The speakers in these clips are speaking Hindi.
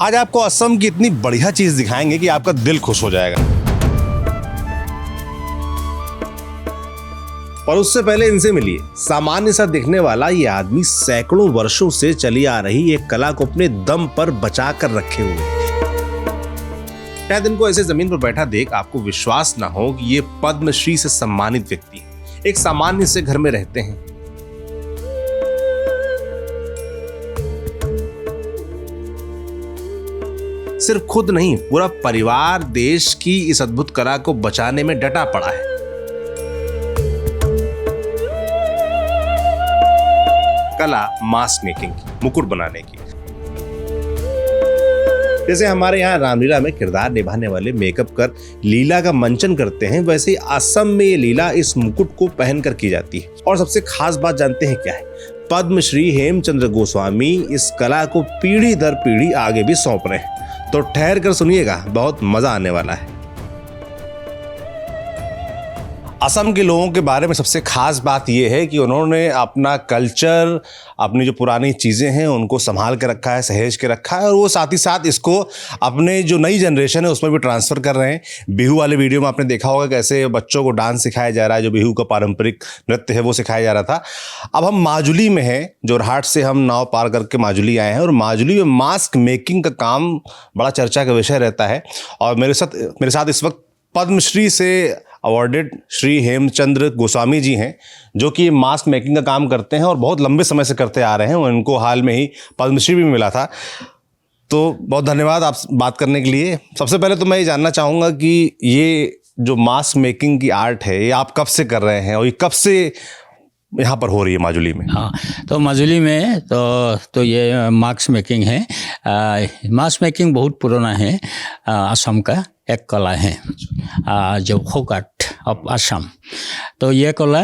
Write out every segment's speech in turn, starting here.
आज आपको असम की इतनी बढ़िया चीज दिखाएंगे कि आपका दिल खुश हो जाएगा। पर उससे पहले इनसे मिलिए। सामान्य सा दिखने वाला ये आदमी सैकड़ों वर्षों से चली आ रही एक कला को अपने दम पर बचा कर रखे हुए है। शायद इनको ऐसे जमीन पर बैठा देख आपको विश्वास ना हो कि ये पद्मश्री से सम्मानित व्यक्ति है। एक सामान्य से घर में रहते हैं। सिर्फ खुद नहीं, पूरा परिवार देश की इस अद्भुत कला को बचाने में डटा पड़ा है। कला मास्क मेकिंग की, मुकुट बनाने की। जैसे हमारे यहाँ रामलीला में किरदार निभाने वाले मेकअप कर लीला का मंचन करते हैं, वैसे ही असम में ये लीला इस मुकुट को पहनकर की जाती है। और सबसे खास बात जानते हैं क्या है? पद्मश्री हेमचंद्र गोस्वामी इस कला को पीढ़ी दर पीढ़ी आगे भी सौंप रहे हैं। तो ठहर कर सुनिएगा, बहुत मजा आने वाला है। असम के लोगों के बारे में सबसे खास बात यह है कि उन्होंने अपना कल्चर, अपनी जो पुरानी चीज़ें हैं उनको संभाल के रखा है, सहेज के रखा है, और वो साथ ही साथ इसको अपने जो नई जनरेशन है उसमें भी ट्रांसफ़र कर रहे हैं। बिहू वाले वीडियो में आपने देखा होगा कैसे बच्चों को डांस सिखाया जा रहा है, जो बिहू का पारंपरिक नृत्य है वो सिखाया जा रहा था। अब हम माजुली में हैं, जोरहाट से हम नाव पार करके माजुली आए हैं, और माजुली में मास्क मेकिंग का काम बड़ा चर्चा का विषय रहता है। और मेरे साथ इस वक्त पद्मश्री से अवॉर्डेड श्री हेमचंद्र गोस्वामी जी हैं, जो कि मास्क मेकिंग का काम करते हैं और बहुत लंबे समय से करते आ रहे हैं। उनको हाल में ही पद्मश्री भी मिला था। तो बहुत धन्यवाद आप बात करने के लिए। सबसे पहले तो मैं ये जानना चाहूँगा कि ये जो मास्क मेकिंग की आर्ट है ये आप कब से कर रहे हैं और ये कब से यहाँ पर हो रही है माजुली में? हाँ, तो माजुली में तो ये मास्क मेकिंग है। मास्क मेकिंग बहुत पुराना है। असम का एक कला है, जो फोक आर्ट ऑफ असम। तो ये कला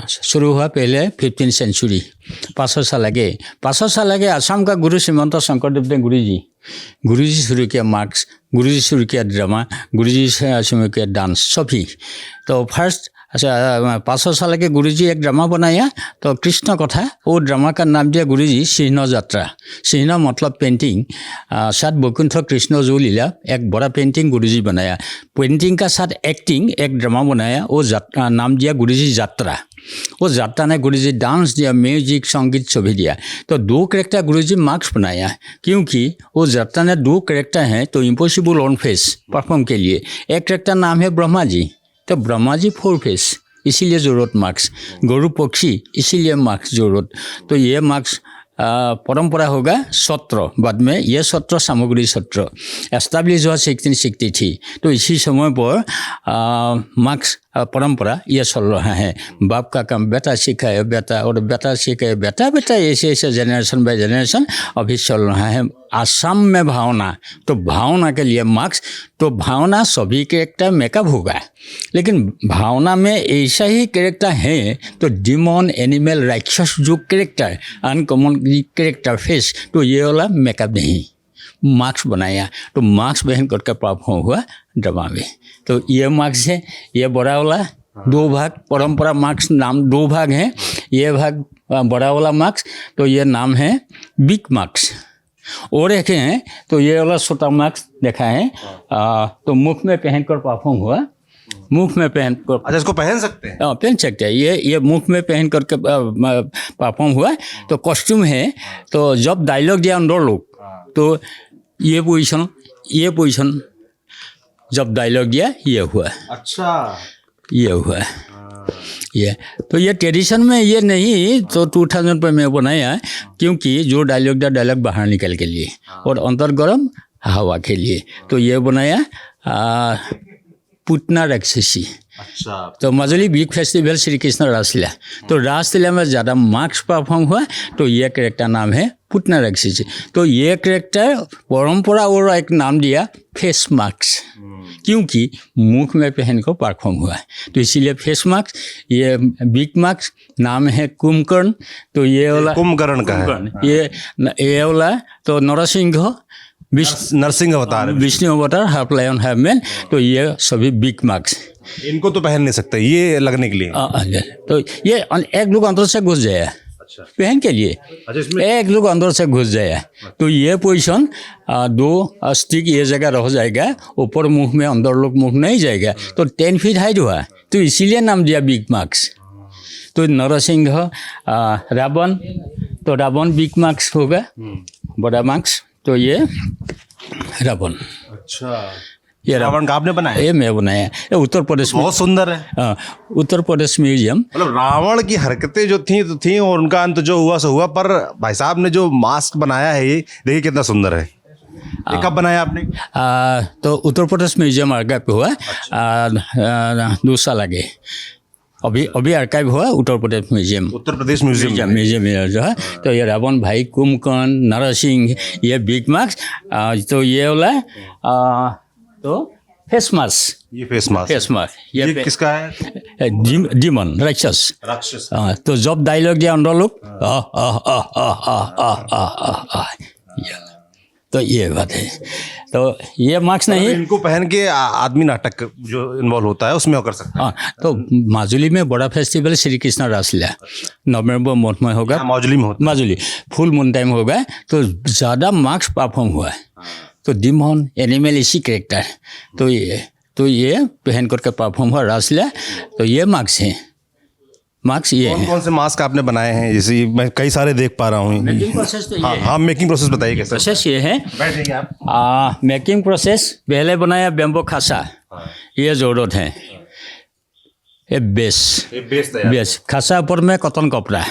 शुरू हुआ पहले 15वीं सेंचुरी, 500 साल आगे असम का गुरु श्रीमंत शंकरदेव ने गुरुजी शुरू किया मास्क, गुरुजी शुरू किया ड्रामा, गुरुजी शुरू किया डांस, सभी। तो फर्स्ट 500 साल के गुरुजी एक ड्रामा बनाया, तो कृष्ण कथा, वो ड्रामा का नाम दिया गुरुजी सिंह यात्रा। सिंह मतलब पेंटिंग। साथ वैकुंठ कृष्ण जो लीला, एक बड़ा पेंटिंग गुरुजी बनाया। पेंटिंग का साथ एक्टिंग एक ड्रामा बनाया, वो नाम दिया गुरुजी यात्रा। वो यात्रा ने गुरुजी डांस दिया, म्यूजिक, संगीत सभी दिया। तो 2 कैरेक्टर गुरुजी मास्क बनाया, क्योंकि वो यात्रा ने 2 कैरेक्टर हैं तो इम्पॉसिबल ऑन फेस परफॉर्म के लिए। एक कैरेक्टर नाम है ब्रह्मा जी, तो ब्रह्मा जी 4 फेस, इसीलिए जरूरत मास्क। गरु पक्षी, इसीलिए मास्क जरूरत। तो ये मास्क परंपरा होगा सत्र, बाद में ये सत्र सामग्री सत्र एस्टैब्लिश हुआ 1663। तो इसी समय पर मास्क परंपरा ये चल रहा है। बाप का काम बेटा सिखाए बेटा, और बेटा सिखाए बेटा, ऐसे जनरेशन बाय जनरेशन अभी चल रहा है। असम में भावना, तो भावना के लिए मास्क, तो भावना सभी कैरेक्टर मेकअप होगा, लेकिन भावना में ऐसा ही कैरेक्टर है तो डिमोन, एनिमल, राक्षस जो कैरेक्टर, अनकॉमन कैरेक्टर फेस, तो ये वाला मेकअप नहीं, मास्क बनाया। तो मास्क पहन करके परफॉर्म हुआ ड्रामा में। तो ये मास्क है, ये बड़ा वाला 2 भाग, परंपरा मास्क नाम 2 भाग हैं। ये भाग बड़ा वाला मास्क, तो ये नाम है बिग मास्क। और एक हैं तो ये वाला छोटा मास्क देखा है, तो मुख में पहनकर परफॉर्म हुआ। मुख में पहन कर, अच्छा, इसको पहन सकते हैं? पहन सकते हैं। ये मुख में पहन करके परफॉर्म हुआ। तो कॉस्ट्यूम है, तो जब डायलॉग दिया अंदर लोग, तो ये पोजीशन जब डायलॉग दिया ये हुआ। अच्छा, ये हुआ ये। तो ये ट्रेडिशन में ये नहीं, तो 2000 पर मैं बनाया, क्योंकि जो डायलॉग दिया डायलॉग बाहर निकल के लिए और अंदर गर्म हवा के लिए। तो ये बनाया पुतना राक्षसी। अच्छा, तो माजुली बिग फेस्टिवल श्री कृष्ण रासलीला, तो रासलीला में ज़्यादा मास्क परफॉर्म हुआ। तो ये कैरेक्टर नाम है पुतना राक्षसी। तो ये कैरेक्टर परंपरा और एक नाम दिया फेस मास्क, क्योंकि मुख में पहन को परफॉर्म हुआ है, तो इसीलिए फेस मास्क। ये बिग मास्क नाम है कुंभकर्ण। तो ये वाला कुंभकर्ण का है। ये वाला तो नरसिंह, नरसिंह अवतार, विष्णु अवतार, हाफ लायन हाफ मैन। तो ये सभी बिग मास्क। इनको तो पहन नहीं सकते, ये लगने के लिए। तो ये एक लोग अंदर से घुस जाए। अच्छा पहन के लिए अच्छा इसमें एक लोग अंदर से घुस जाए तो ये पोजीशन 2 स्टिक ये जगह रह जाएगा, ऊपर मुंह में अंदर लोग मुंह नहीं जाएगा, तो 10 फीट हाइट हुआ, तो इसीलिए नाम दिया बिग मार्क्स। तो नरसिंह रावण, तो रावण बिग मार्क्स होगा, बड़ा मार्क्स, तो ये रावण। अच्छा ये रावण का आपने बनाया? ये मैं बनाया, ये उत्तर प्रदेश में, बहुत सुंदर है। हाँ, उत्तर प्रदेश म्यूजियम। मतलब रावण की हरकतें जो थी तो थी, और उनका अंत जो हुआ सो हुआ, पर भाई साहब ने जो मास्क बनाया है ये देखिए कितना सुंदर है। ये कब बनाया आपने? तो उत्तर प्रदेश म्यूजियम आर्काइव पे हुआ 2 साल आगे, अभी आर्काइव हुआ उत्तर प्रदेश म्यूजियम, उत्तर प्रदेश म्यूजियम जो है। तो ये रावण भाई, कुंभकर्ण, नरसिंह, ये बिग मार्क्स, तो ये वाला तो फेस मास्क, ये फेस मास्क ये किसका है? डीमन, राक्षस। राक्षस। तो जब डायलॉग दिया अंदर लोग तो ये बात है। तो ये मार्क्स नहीं, इनको पहन के आदमी नाटक जो इन्वॉल्व होता है उसमें कर सकता है। हाँ, तो माजुली में बड़ा फेस्टिवल श्री कृष्ण रासलीला नवंबर मंथ में होगा, माजुली में होता माजुली फुल मून टाइम होगा, तो ज़्यादा मार्क्स परफॉर्म हुआ है। तो डिमन एनिमल इसी कैरेक्टर, तो ये पहन करके परफॉर्म हुआ रासलीला, तो ये मार्क्स हैं। मार्क्स ये कौन है। कौन से मास्क आपने बनाए हैं? जैसे मैं कई सारे देख पा रहा हूँ। मेकिंग प्रोसेस तो ये हाँ है। हाँ, मेकिंग प्रोसेस बताइए कैसे? प्रोसेस ये है, बैठ जाइए आप। मेकिंग प्रोसेस पहले बनाया बेम्बो खासा, ये जरूरत है, ये बेस बेस खासा, ऊपर में कॉटन कपड़ा,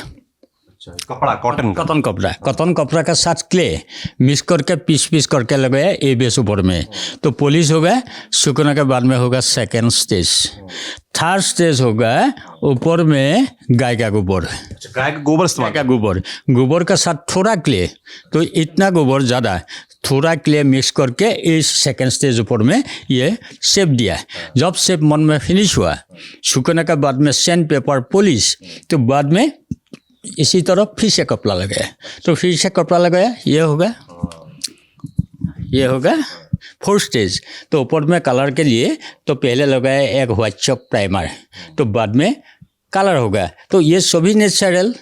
कपड़ा कॉटन कॉटन कपड़ा का साथ क्ले मिक्स करके पीस करके लगाया ये बेस ऊपर में। तो पॉलिश होगा, सूखने के बाद में होगा सेकेंड स्टेज। थर्ड स्टेज होगा ऊपर में गाय का गोबर, गाय का गोबर इस्तेमाल। गाय का गोबर का साथ थोड़ा क्ले, तो इतना गोबर ज़्यादा, थोड़ा क्ले मिक्स करके इस सेकेंड स्टेज ऊपर में ये शेप दिया। जब शेप मन में फिनिश हुआ, सूखने के बाद में सैंड पेपर पॉलिश, तो बाद में इसी तरह फिर से कपड़ा लगाया, तो फिर से कपड़ा लगाया, ये होगा 4th स्टेज। तो ऊपर में कलर के लिए तो पहले लगाया एक व्हाइट चॉक प्राइमर, तो बाद में कलर होगा। तो ये सभी नेचुरल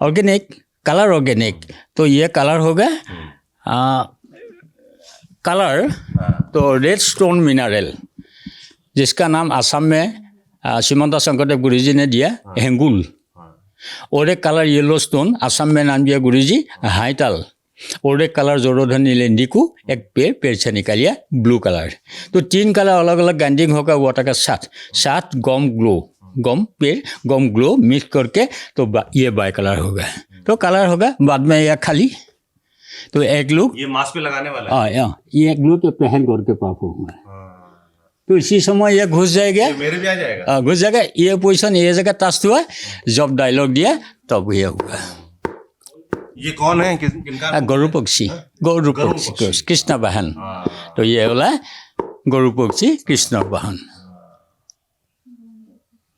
ऑर्गेनिक कलर, ऑर्गेनिक, तो ये कलर होगा कलर तो रेड स्टोन मिनरल, जिसका नाम असम में श्रीमंत शंकरदेव गुरुजी ने दिया हेंगुल। और एक कलर येलो स्टोन असम में नाम दिया गुरुजी हाईताल। और एक कलर जोरोधन नीलेंडिकू, एक पेड़ से निकालिया ब्लू कलर। तो 3 कलर अलग अलग गांडिंग होगा वाटर का साथ गम ग्लो मिक्स करके, तो ये बाई कलर होगा। तो कलर होगा बाद में यह खाली, तो एक लुक ये मास्क पे लगाने वाला है। ये एक लुक पहन करके परफॉर्म हुआ, तो इसी समय ये घुस जाएगा, मेरे भी आ जाएगा। घुस जाएगा, ये पोजीशन ये जगह टच हुआ, जब डायलॉग दिया तब ये हुआ। ये कौन है? किनका? गरु पक्षी कृष्ण वाहन। तो ये वाला गरु पक्षी कृष्ण वाहन।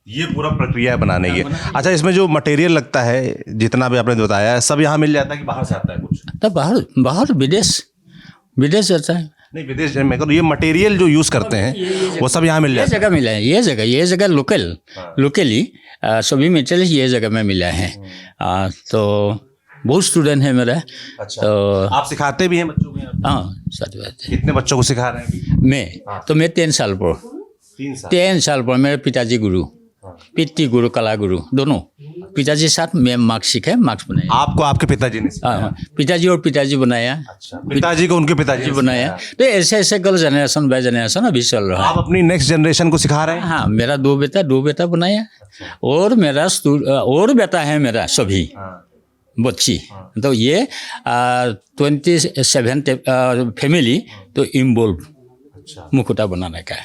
ये पूरा प्रक्रिया है बनाने की। अच्छा, इसमें जो मटेरियल लगता है जितना भी आपने बताया, सब यहाँ मिल जाता है कि बाहर से आता है कुछ? तब बाहर विदेश जाता है। नहीं, विदेश में ये मटेरियल जो यूज करते हैं वो सब यहाँ मिल जाता है। जगह मिला है, ये जगह लोकली सभी मटेरियल ये जगह में मिला है। तो बहुत स्टूडेंट है मेरा। अच्छा, तो आप सिखाते भी हैं बच्चों को? हाँ, सच बात है। कितने बच्चों को सिखा रहे हैं? मैं 10 साल पर 10 साल पर मेरे पिताजी गुरु, पितृ गुरु, कला गुरु दोनों। पिताजी साथ मैं मार्क्स सीखे, मार्क्स बनाया। आपको आपके पिताजी ने सिखाया? पिताजी और पिताजी बनाया। अच्छा, पिताजी को उनके पिताजी बनाया। तो ऐसे कल जनरेशन बाय जनरेशन अभी चल रहा है। आप अपनी नेक्स्ट जनरेशन को सिखा रहे हैं? हाँ, मेरा दो बेटा बनाया। और मेरा और बेटा है मेरा सभी बच्ची। तो ये 27 फैमिली तो इन्वॉल्व मुकुटा बनाने का।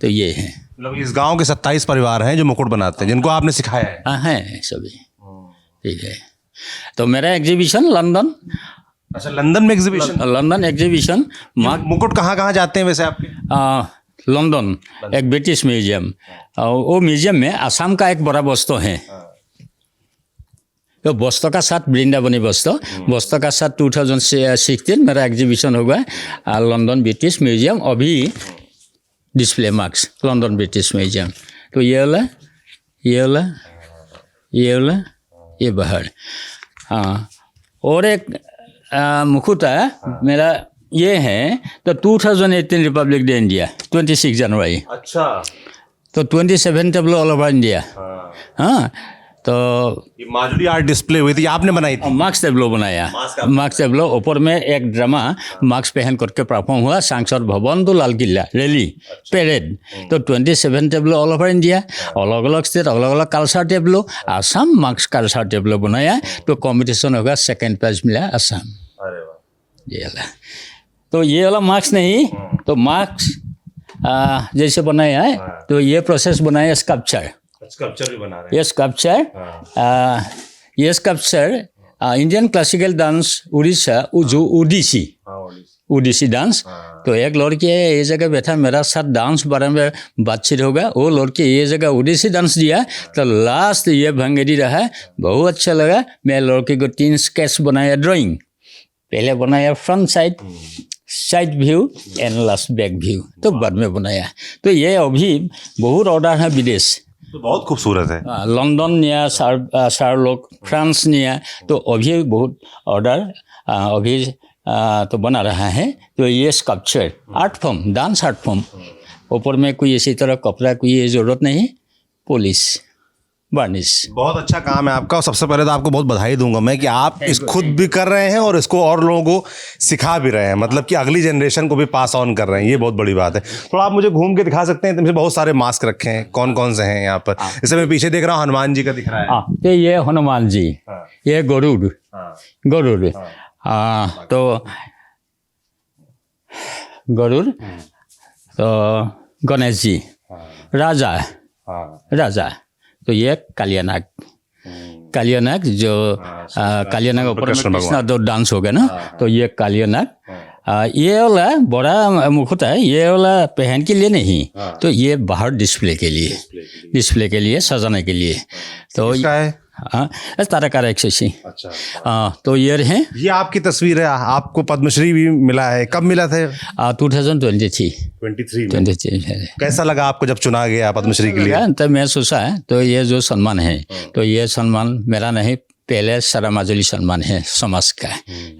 तो ये है, मतलब इस गांव के 27 परिवार हैं जो मुकुट बनाते हैं, जिनको आपने सिखाया है? हाँ, है सभी। ठीक है। तो मेरा एग्जीबिशन लंदन। अच्छा, लंदन में एग्जीबिशन मुकुट कहाँ जाते हैं वैसे आपके? लंदन एक ब्रिटिश म्यूजियम, वो म्यूजियम में असम का एक बड़ा वस्तु है। तो वस्तु का साथ वृंदावनी वस्तु का साथ 2016 मेरा एग्जीबिशन होगा लंदन ब्रिटिश म्यूजियम। अभी display marks London British museum. तो ये वाला ये बाहर। हाँ, और एक मुकुट है मेरा, ये है तो 2018 रिपब्लिक डे इंडिया 26 जनवरी। अच्छा, तो 27 टेबलो ऑल ओवर इंडिया। हाँ, तो ये माजुली आर्ट डिस्प्ले हुई थी, आपने बनाई थी? मार्क्स टेबलो बनाया। मार्क्स टेबलो ऊपर में एक ड्रामा मार्क्स पहन करके परफॉर्म हुआ, सांसद भवन तो लाल किला रैली पेरेड। तो 27 टेबलो ऑल ओवर इंडिया, अलग अलग स्टेट अलग अलग कल्चर टेबलो, आसाम मार्क्स कल्चर टेबलो बनाया। तो कॉम्पिटिशन होगा, सेकेंड प्राइज मिला आसाम। अरे वाह, ये वाला, तो ये वाला मार्क्स नहीं, तो मार्क्स जैसे बनाया है, तो ये प्रोसेस बनाया स्कल्पचर। स्कल्पचर भी बना रहे ये स्कल्पचर, ये sculpture Indian classical dance Orissa जो ओडिसी डांस। तो एक लड़की है ये जगह बैठा, मेरा साथ डांस बारे में बातचीत होगा। वो लड़की ये जगह ओडिसी डांस दिया, तो लास्ट ये भंगेरी रहा, बहुत अच्छा लगा। मैं लड़की को 3 स्केच बनाया, ड्राइंग पहले बनाया front side view and last back view, तो बाद में बनाया। तो ये अभी बहुत ऑर्डर है विदेश, तो बहुत खूबसूरत है। लंदन निया सार लोग, फ्रांस निया, तो अभी बहुत ऑर्डर अभी तो बना रहा है। तो ये sculpture art form, dance art form, ऊपर में कोई इसी तरह कपड़ा कोई ये जरूरत नहीं, पॉलिश वार्निश। बहुत अच्छा काम है आपका, और सबसे पहले तो आपको बहुत बधाई दूंगा मैं कि आप इस खुद भी कर रहे हैं और इसको और लोगों को सिखा भी रहे हैं, मतलब कि अगली जनरेशन को भी पास ऑन कर रहे हैं। ये बहुत बड़ी बात है। थोड़ा आप मुझे घूम के दिखा सकते हैं? तुमसे बहुत सारे मास्क रखे हैं, कौन कौन से हैं यहाँ पर? जैसे मैं पीछे देख रहा हूँ हनुमान जी का दिख रहा है। तो ये हनुमान जी, ये गरुड़, गरुड़, तो गरुड़, तो गणेश जी, राजा, राजा, तो ये कालियानाग, कालियानाग जो कालियानाग ऊपर में कृष्णा तो डांस हो गया ना, तो ये कालियानाग। ये वाला बड़ा मुकुट है, ये वाला पहन के लिए नहीं, तो ये बाहर डिस्प्ले के लिए, डिस्प्ले के लिए सजाने के लिए। तो हाँ, तारका एक्सेसी। अच्छा, तो ये रहे, ये आपकी तस्वीर है, आपको पद्मश्री भी मिला है, कब मिला था? 2023 है। कैसा लगा आपको जब चुना गया पद्मश्री के लिए? तो मैं सोचा है, तो ये जो सम्मान है, तो ये सम्मान मेरा नहीं, पहले सारा माजुली सम्मान है, समाज का,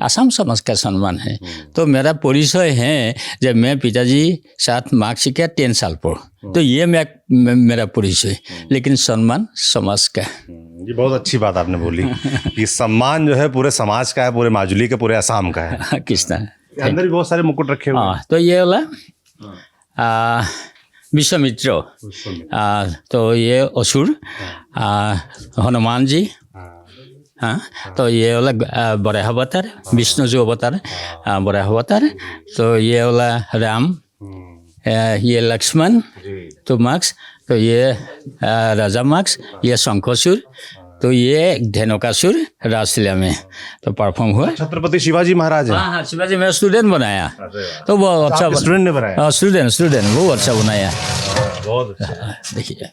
असम समाज का सम्मान है। तो मेरा परिचय है, जब मैं पिताजी साथ मार्क्स सीखा 10 साल पर, तो ये मेरा परिचय, लेकिन सम्मान समाज का। ये बहुत अच्छी बात आपने बोली कि सम्मान जो है पूरे समाज का है, पूरे माजुली का, पूरे असम का है। किसना अंदर भी बहुत सारे मुकुट रखे हुए हैं। तो ये वाला विश्वामित्र, तो ये असुर, हनुमान जी, हाँ, तो ये वाला बराह अवतार, विष्णु जो अवतार, बराह अवतार, तो ये वाला राम, ये लक्ष्मण, तो मार्क्स, तो ये राजा मार्क्स, ये शंखसुर, तो ये धेनुकासुर रासलीला में तो परफॉर्म हुआ। छत्रपति शिवाजी महाराज है। हाँ, शिवाजी मेरा स्टूडेंट बनाया, तो बहुत अच्छा स्टूडेंट ने बनाया। स्टूडेंट बहुत अच्छा बनाया। बहुत अच्छा, देखिए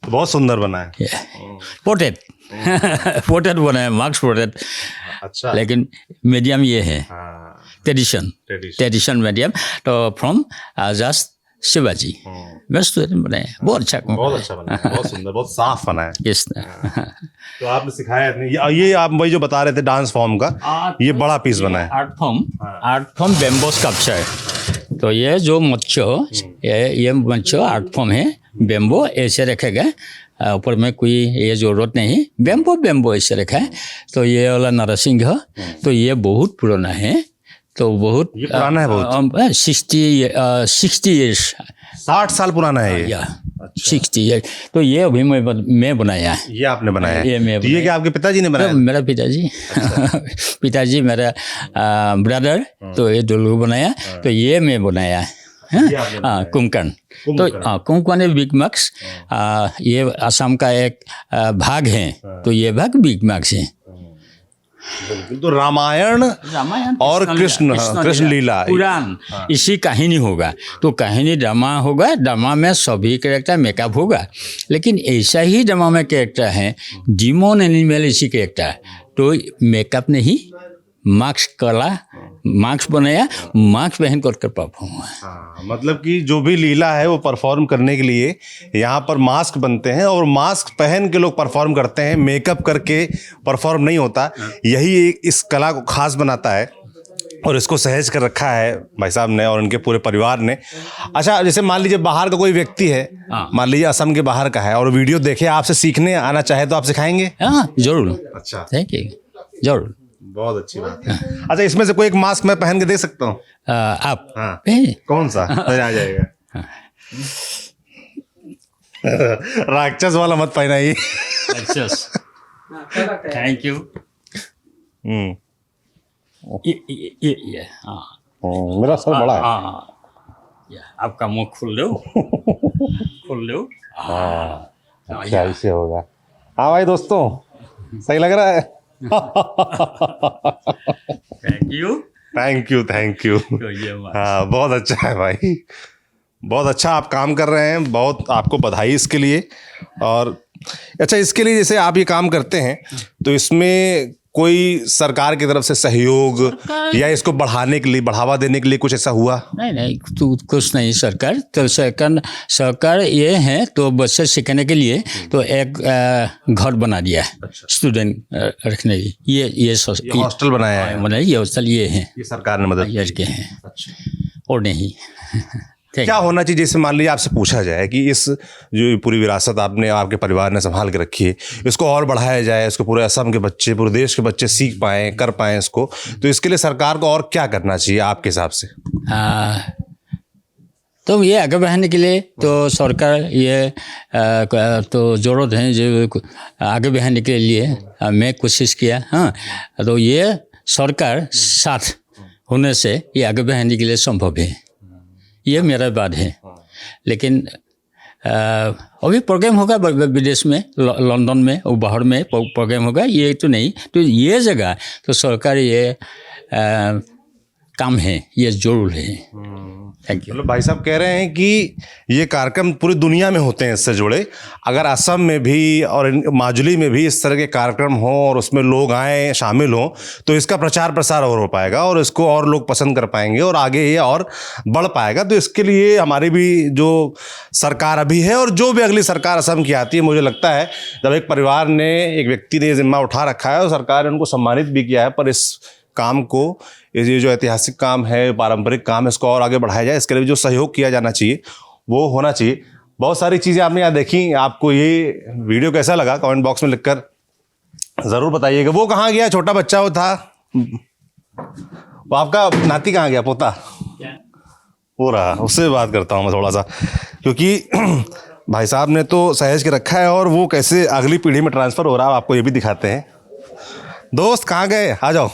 बहुत सुंदर बना है। पोर्ट्रेट पोर्ट्रेट बनाया, मार्क्स पोर्ट्रेट। अच्छा, लेकिन मीडियम ये है, ट्रेडिशन मीडियम, तो फ्रॉम जस्ट शिवाजी मैं स्टूडेंट बनाया, बहुत अच्छा बना, बहुत सुंदर, बहुत साफ बना है। यस। तो आपने सिखाया ये आप वही जो बता रहे थे डांस फॉर्म का, ये बड़ा पीस बना है। Art form bamboo sculpture. तो ये जो मच्छो, ये मच्छो आर्ट फॉर्म है, बेम्बो ऐसे रखेगा, ऊपर में कोई ये जरूरत नहीं, बेम्बो ऐसे रखा है। तो ये वाला नरसिंह, तो ये बहुत पुराना है, तो बहुत पुराना है, बहुत 60 ईयर्स, 60 साल पुराना है ये। 60 ईयर। तो ये अभी मैं बनाया है। ये आपने बनाया है? ये मैं तो ये क्या आपके पिताजी ने बनाया? मेरा पिताजी। पिताजी मेरा ब्रदर, तो ये दोनों बनाया। तो ये मैं बनाया है, हाँ, कुंकण। तो कुंकण बिग मार्क्स, ये असम का एक भाग है, तो ये भाग बिग मार्क्स है। तो रामायण और कृष्ण लीला पुराण, इसी कहानी होगा। तो कहानी ड्रामा होगा, ड्रामा में सभी कैरेक्टर मेकअप होगा, लेकिन ऐसा ही ड्रामा में कैरेक्टर है, डिमोन एनिमल इसी कैरेक्टर, तो मेकअप नहीं, मार्क्स कला, मास्क बनाया, मास्क पहन कर परफॉर्म हुआ। हाँ, मतलब कि जो भी लीला है वो परफॉर्म करने के लिए यहाँ पर मास्क बनते हैं और मास्क पहन के लोग परफॉर्म करते हैं, मेकअप करके परफॉर्म नहीं होता। यही इस कला को खास बनाता है और इसको सहेज कर रखा है भाई साहब ने और उनके पूरे परिवार ने। अच्छा, जैसे मान लीजिए बाहर का कोई व्यक्ति है, मान लीजिए असम के बाहर का है और वीडियो देखे, आपसे सीखने आना चाहे तो आप सिखाएंगे? हाँ जरूर। अच्छा, थैंक यू, जरूर। बहुत अच्छी बात है। अच्छा, इसमें से कोई एक मास्क मैं पहन के देख सकता हूँ? आप हाँ, कौन सा आ जाएगा? राक्षस वाला मत पहनाइए। Thank you. ये हाँ, मेरा सर बड़ा है। आपका मुंह खोल दो, खोल दो। अच्छा, ऐसे होगा। हाँ भाई दोस्तों, सही लग रहा है। Thank you, thank you, thank you. हाँ, बहुत अच्छा है भाई, बहुत अच्छा आप काम कर रहे हैं, बहुत आपको बधाई इसके लिए। और अच्छा, इसके लिए जैसे आप ये काम करते हैं तो इसमें कोई सरकार की तरफ से सहयोग या इसको बढ़ाने के लिए, बढ़ावा देने के लिए कुछ ऐसा हुआ? नहीं, तो कुछ नहीं। सरकार ये है तो बच्चे सीखने के लिए तो एक घर बना दिया है स्टूडेंट रखने की। ये हॉस्टल बनाया है? बनाया, ये हॉस्टल ये है, ये सरकार ने मदद के हैं। और नहीं क्या होना चाहिए? जैसे मान लीजिए आपसे पूछा जाए कि इस जो पूरी विरासत आपने, आपके परिवार ने संभाल के रखी है, इसको और बढ़ाया जाए, इसको पूरे असम के बच्चे, पूरे देश के बच्चे सीख पाएँ, कर पाएँ इसको, तो इसके लिए सरकार को और क्या करना चाहिए आपके हिसाब से? तो ये आगे बढ़ाने के लिए तो सरकार ये तो जरूरत है जो आगे बढ़ाने के लिए मैं कोशिश किया। हाँ, तो ये सरकार साथ होने से ये आगे बढ़ाने के लिए संभव है, ये मेरा बात है। लेकिन अभी प्रोग्राम होगा विदेश में, लंदन में और बाहर में प्रोग्राम होगा, ये तो नहीं। तो ये जगह तो सरकार ये काम है, ये जरूर है। Thank you. मतलब भाई साहब कह रहे हैं कि ये कार्यक्रम पूरी दुनिया में होते हैं इससे जुड़े, अगर असम में भी और माजुली में भी इस तरह के कार्यक्रम हो और उसमें लोग आए, शामिल हों, तो इसका प्रचार प्रसार और हो पाएगा और इसको और लोग पसंद कर पाएंगे और आगे ये और बढ़ पाएगा। तो इसके लिए हमारी भी जो सरकार अभी है और जो भी अगली सरकार असम की आती है, मुझे लगता है जब एक परिवार ने, एक व्यक्ति ने जिम्मा उठा रखा है और सरकार ने उनको सम्मानित भी किया है, पर इस काम को, ये जो ऐतिहासिक काम है, पारंपरिक काम है, इसको और आगे बढ़ाया जाए, इसके लिए जो सहयोग किया जाना चाहिए वो होना चाहिए। बहुत सारी चीज़ें आपने यहाँ देखी। आपको ये वीडियो कैसा लगा कमेंट बॉक्स में लिखकर ज़रूर बताइएगा। वो कहाँ गया छोटा बच्चा? वो था, वो आपका नाती कहाँ गया, पोता? हो रहा, उससे बात करता हूँ मैं थोड़ा सा, क्योंकि भाई साहब ने तो सहेज के रखा है और वो कैसे अगली पीढ़ी में ट्रांसफ़र हो रहा है आपको ये भी दिखाते हैं। दोस्त कहाँ गए? आ जाओ।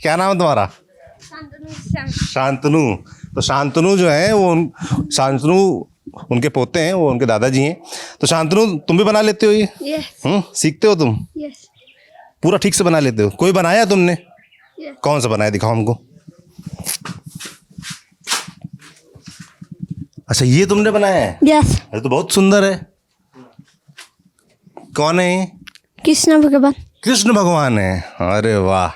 क्या नाम है तुम्हारा? शांतनु। तो शांतनु जो है वो, शांतनु उनके पोते हैं, वो उनके दादाजी हैं। तो शांतनु, तुम भी बना लेते हो ये? yes. सीखते हो तुम? yes. पूरा ठीक से बना लेते हो? कोई बनाया तुमने? yes. कौन सा बनाया, दिखाओ हमको। अच्छा, ये तुमने बनाया है? yes. अरे तो बहुत सुंदर है। कौन है? कृष्ण भगवान। कृष्ण भगवान है। अरे वाह,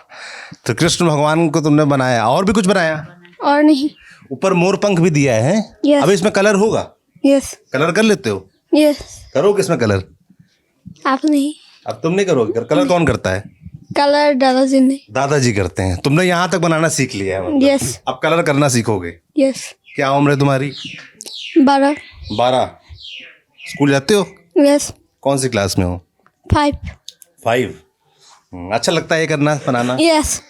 तो कृष्ण भगवान को तुमने बनाया। और भी कुछ बनाया? और नहीं। ऊपर मोर पंख भी दिया है। yes. अब इसमें कलर होगा? yes. कलर कर लेते हो? yes. करोगे इसमें कलर? आप नहीं। अब तुम नहीं करोगे? कलर कौन करता है? कलर दादाजी ने। दादाजी करते हैं। तुमने यहाँ तक बनाना सीख लिया है मतलब। yes. अब कलर करना सीखोगे? yes. क्या उम्र है तुम्हारी? 12। 12। स्कूल जाते हो? yes. कौन सी क्लास में हो? 5। अच्छा लगता है ये करना, बनाना? yes.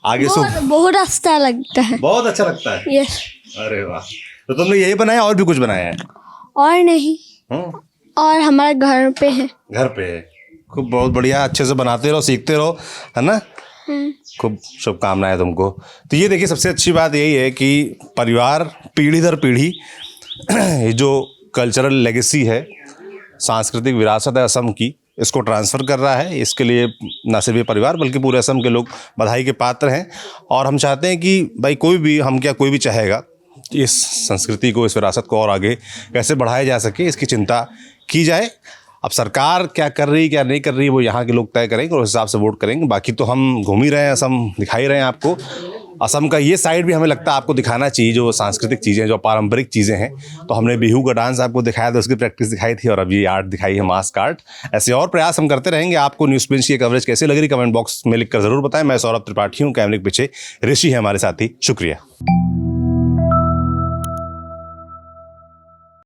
आगे बहुत अच्छा लगता है। बहुत अच्छा लगता है। yes. अरे वाह, तो तुमने यही बनाया और भी कुछ बनाया है? और नहीं। और हमारे घर पे है। घर पे है। खूब, बहुत बढ़िया, अच्छे से बनाते रहो, सीखते रहो, है ना? खूब शुभकामनाएं तुमको। तो ये देखिए, सबसे अच्छी बात यही है कि परिवार पीढ़ी दर पीढ़ी ये जो कल्चरल लेगेसी है, सांस्कृतिक विरासत है असम की, इसको ट्रांसफ़र कर रहा है। इसके लिए न सिर्फ ये परिवार बल्कि पूरे असम के लोग बधाई के पात्र हैं। और हम चाहते हैं कि भाई कोई भी, हम क्या कोई भी चाहेगा कि इस संस्कृति को, इस विरासत को और आगे कैसे बढ़ाया जा सके, इसकी चिंता की जाए। अब सरकार क्या कर रही, क्या नहीं कर रही, वो यहाँ के लोग तय करेंगे और उस हिसाब से वोट करेंगे। बाकी तो हम घूम ही रहे हैं, असम दिखा ही रहे हैं आपको। असम का ये साइड भी हमें लगता है आपको दिखाना चाहिए, जो सांस्कृतिक चीज़ें, जो पारंपरिक चीज़ें हैं। तो हमने बिहू का डांस आपको दिखाया था, उसकी प्रैक्टिस दिखाई थी, और अब ये आर्ट दिखाई है, मास्क आर्ट। ऐसे और प्रयास हम करते रहेंगे। आपको न्यूज़ प्रिंस की कवरेज कैसे लग रही, कमेंट बॉक्स में लिखकर ज़रूर बताएं। मैं सौरभ त्रिपाठी हूँ, कैमरे के पीछे ऋषि है हमारे साथी। शुक्रिया।